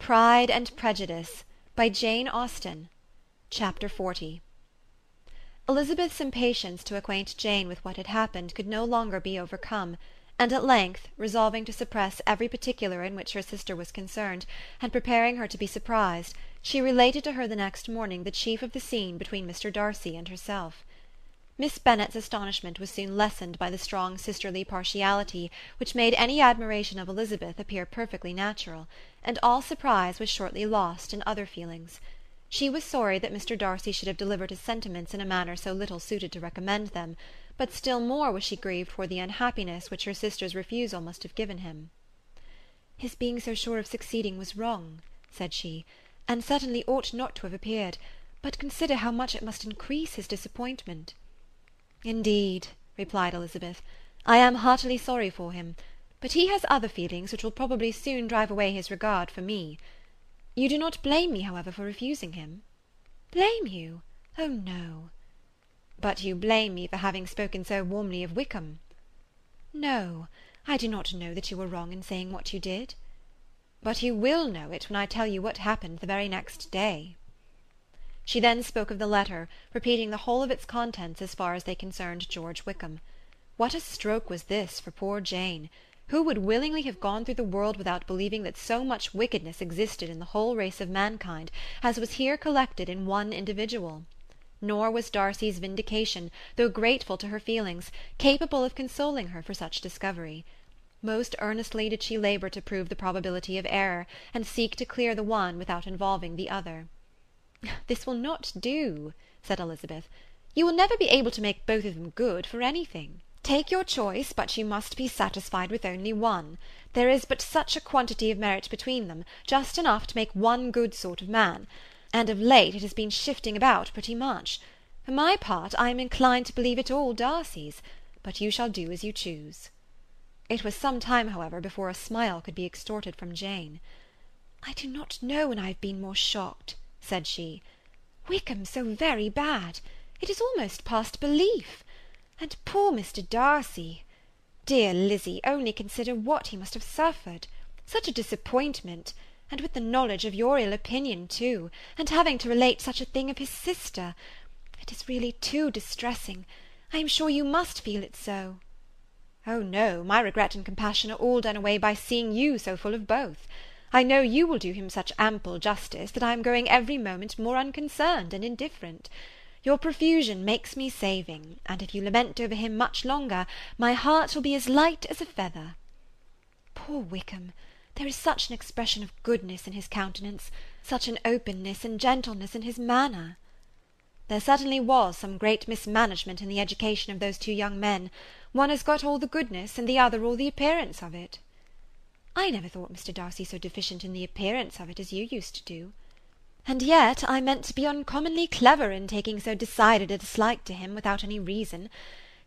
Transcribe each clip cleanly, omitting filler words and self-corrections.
Pride and Prejudice by Jane Austen. Chapter 40. Elizabeth's impatience to acquaint Jane with what had happened could no longer be overcome, and at length, resolving to suppress every particular in which her sister was concerned, and preparing her to be surprised, she related to her the next morning the chief of the scene between Mr. Darcy and herself. Miss Bennet's astonishment was soon lessened by the strong sisterly partiality which made any admiration of Elizabeth appear perfectly natural, and all surprise was shortly lost in other feelings. She was sorry that Mr. Darcy should have delivered his sentiments in a manner so little suited to recommend them, but still more was she grieved for the unhappiness which her sister's refusal must have given him. "His being so sure of succeeding was wrong," said she, "and certainly ought not to have appeared, but consider how much it must increase his disappointment." "Indeed," replied Elizabeth, "I am heartily sorry for him, but he has other feelings which will probably soon drive away his regard for me. You do not blame me, however, for refusing him?" "Blame you? Oh, no." "But you blame me for having spoken so warmly of Wickham?" "No, I do not know that you were wrong in saying what you did." "But you will know it when I tell you what happened the very next day." She then spoke of the letter, repeating the whole of its contents as far as they concerned George Wickham. What a stroke was this for poor Jane! Who would willingly have gone through the world without believing that so much wickedness existed in the whole race of mankind as was here collected in one individual? Nor was Darcy's vindication, though grateful to her feelings, capable of consoling her for such discovery. Most earnestly did she labour to prove the probability of error, and seek to clear the one without involving the other. "This will not do," said Elizabeth. "You will never be able to make both of them good for anything. Take your choice, but you must be satisfied with only one. There is but such a quantity of merit between them, just enough to make one good sort of man, and of late it has been shifting about pretty much. For my part, I am inclined to believe it all Darcy's, but you shall do as you choose." It was some time, however, before a smile could be extorted from Jane. "I do not know when I have been more shocked," said she. "Wickham so very bad! It is almost past belief. And poor Mr. Darcy! Dear Lizzy, only consider what he must have suffered. Such a disappointment! And with the knowledge of your ill opinion too, and having to relate such a thing of his sister. It is really too distressing. I am sure you must feel it so." "Oh no, my regret and compassion are all done away by seeing you so full of both. I know you will do him such ample justice that I am growing every moment more unconcerned and indifferent. Your profusion makes me saving, and if you lament over him much longer, my heart will be as light as a feather." "Poor Wickham! There is such an expression of goodness in his countenance, such an openness and gentleness in his manner." "There certainly was some great mismanagement in the education of those two young men. One has got all the goodness, and the other all the appearance of it." "I never thought Mr. Darcy so deficient in the appearance of it as you used to do." "And yet I meant to be uncommonly clever in taking so decided a dislike to him without any reason.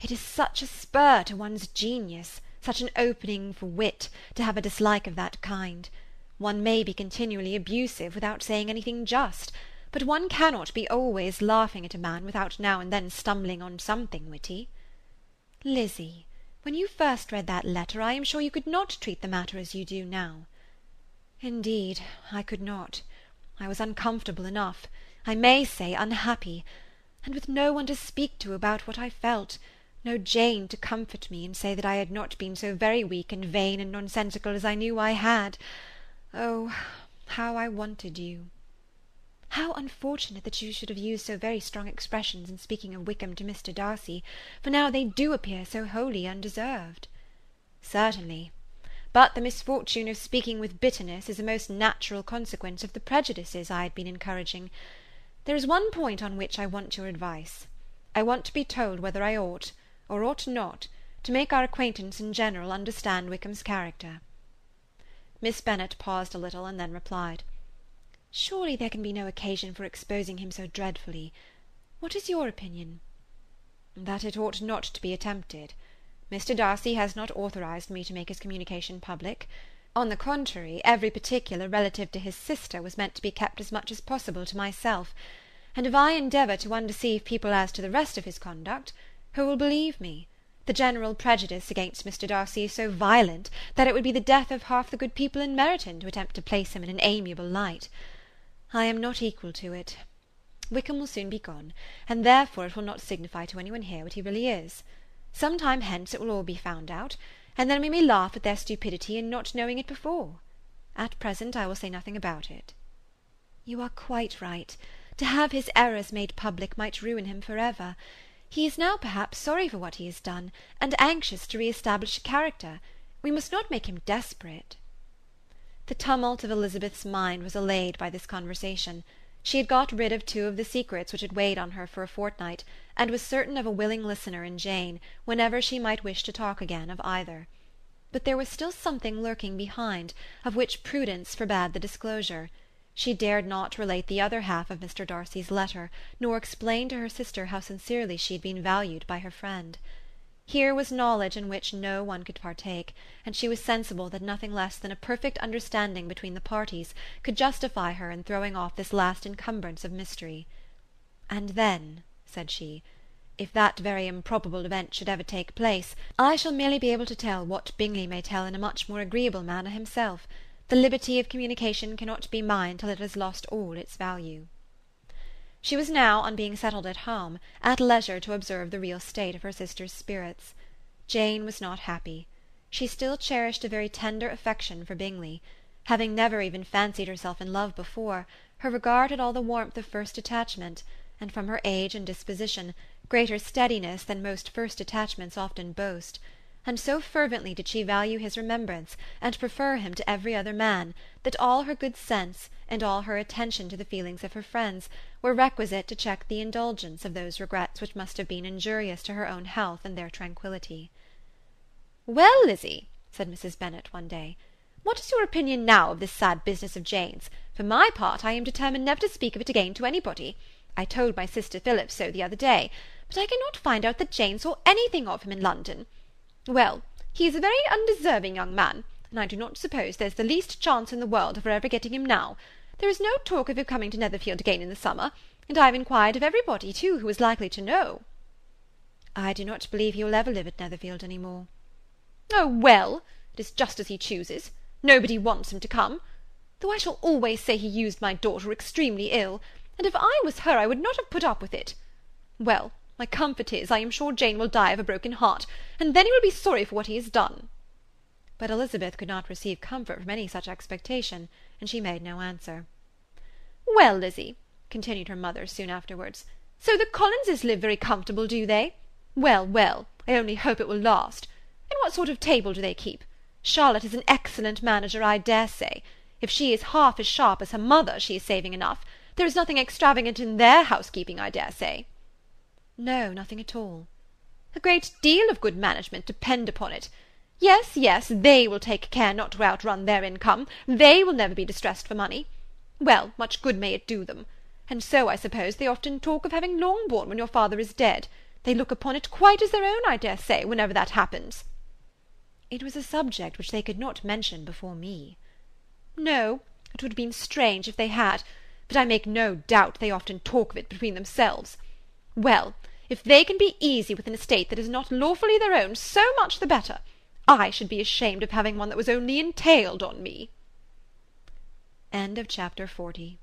It is such a spur to one's genius, such an opening for wit, to have a dislike of that kind. One may be continually abusive without saying anything just, but one cannot be always laughing at a man without now and then stumbling on something witty." "Lizzy, when you first read that letter, I am sure you could not treat the matter as you do now." "Indeed, I could not. I was uncomfortable enough, I may say unhappy, and with no one to speak to about what I felt, no Jane to comfort me and say that I had not been so very weak and vain and nonsensical as I knew I had. Oh, how I wanted you!" "How unfortunate that you should have used so very strong expressions in speaking of Wickham to Mr. Darcy, for now they do appear so wholly undeserved." "Certainly. But the misfortune of speaking with bitterness is a most natural consequence of the prejudices I had been encouraging. There is one point on which I want your advice. I want to be told whether I ought, or ought not, to make our acquaintance in general understand Wickham's character." Miss Bennet paused a little, and then replied, "Surely there can be no occasion for exposing him so dreadfully. What is your opinion?" "That it ought not to be attempted. Mr. Darcy has not authorized me to make his communication public. On the contrary, every particular relative to his sister was meant to be kept as much as possible to myself, and if I endeavour to undeceive people as to the rest of his conduct, who will believe me? The general prejudice against Mr. Darcy is so violent that it would be the death of half the good people in Meryton to attempt to place him in an amiable light. I am not equal to it. Wickham will soon be gone, and therefore it will not signify to anyone here what he really is. Some time hence it will all be found out, and then we may laugh at their stupidity in not knowing it before. At present I will say nothing about it. You are quite right. To have his errors made public might ruin him for ever. He is now perhaps sorry for what he has done, and anxious to re-establish a character. We must not make him desperate. The tumult of Elizabeth's mind was allayed by this conversation. She had got rid of 2 of the secrets which had weighed on her for a fortnight, and was certain of a willing listener in Jane, whenever she might wish to talk again of either. But there was still something lurking behind, of which prudence forbade the disclosure. She dared not relate the other half of Mr. Darcy's letter, nor explain to her sister how sincerely she had been valued by her friend. Here was knowledge in which no one could partake, and she was sensible that nothing less than a perfect understanding between the parties could justify her in throwing off this last encumbrance of mystery. "And then," said she, "if that very improbable event should ever take place, I shall merely be able to tell what Bingley may tell in a much more agreeable manner himself. The liberty of communication cannot be mine till it has lost all its value." She was now, on being settled at home, at leisure to observe the real state of her sister's spirits. Jane was not happy. She still cherished a very tender affection for Bingley. Having never even fancied herself in love before, her regard had all the warmth of first attachment, and from her age and disposition, greater steadiness than most first attachments often boast, and so fervently did she value his remembrance, and prefer him to every other man, that all her good sense, and all her attention to the feelings of her friends, were requisite to check the indulgence of those regrets which must have been injurious to her own health and their tranquillity. "Well, Lizzy," said Mrs. Bennet one day, "what is your opinion now of this sad business of Jane's? For my part, I am determined never to speak of it again to anybody. I told my sister Phillips so the other day, but I cannot find out that Jane saw anything of him in London. Well, he is a very undeserving young man, and I do not suppose there's the least chance in the world of her ever getting him now. There is no talk of him coming to Netherfield again in the summer, and I have inquired of everybody, too, who is likely to know." "I do not believe he will ever live at Netherfield any more." "Oh, well, it is just as he chooses. Nobody wants him to come. Though I shall always say he used my daughter extremely ill, and if I was her I would not have put up with it. Well, my comfort is, I am sure Jane will die of a broken heart, and then he will be sorry for what he has done." But Elizabeth could not receive comfort from any such expectation, and she made no answer. "Well, Lizzy," continued her mother soon afterwards, "so the Collinses live very comfortable, do they? Well, well, I only hope it will last. And what sort of table do they keep? Charlotte is an excellent manager, I dare say. If she is half as sharp as her mother, she is saving enough. There is nothing extravagant in their housekeeping, I dare say." "No, nothing at all." "A great deal of good management, depend upon it. Yes, yes, they will take care not to outrun their income. They will never be distressed for money. Well, much good may it do them. And so, I suppose, they often talk of having Longbourn when your father is dead. They look upon it quite as their own, I dare say, whenever that happens." "It was a subject which they could not mention before me." "No, it would have been strange if they had, but I make no doubt they often talk of it between themselves. Well, if they can be easy with an estate that is not lawfully their own, so much the better. I should be ashamed of having one that was only entailed on me." Chapter 40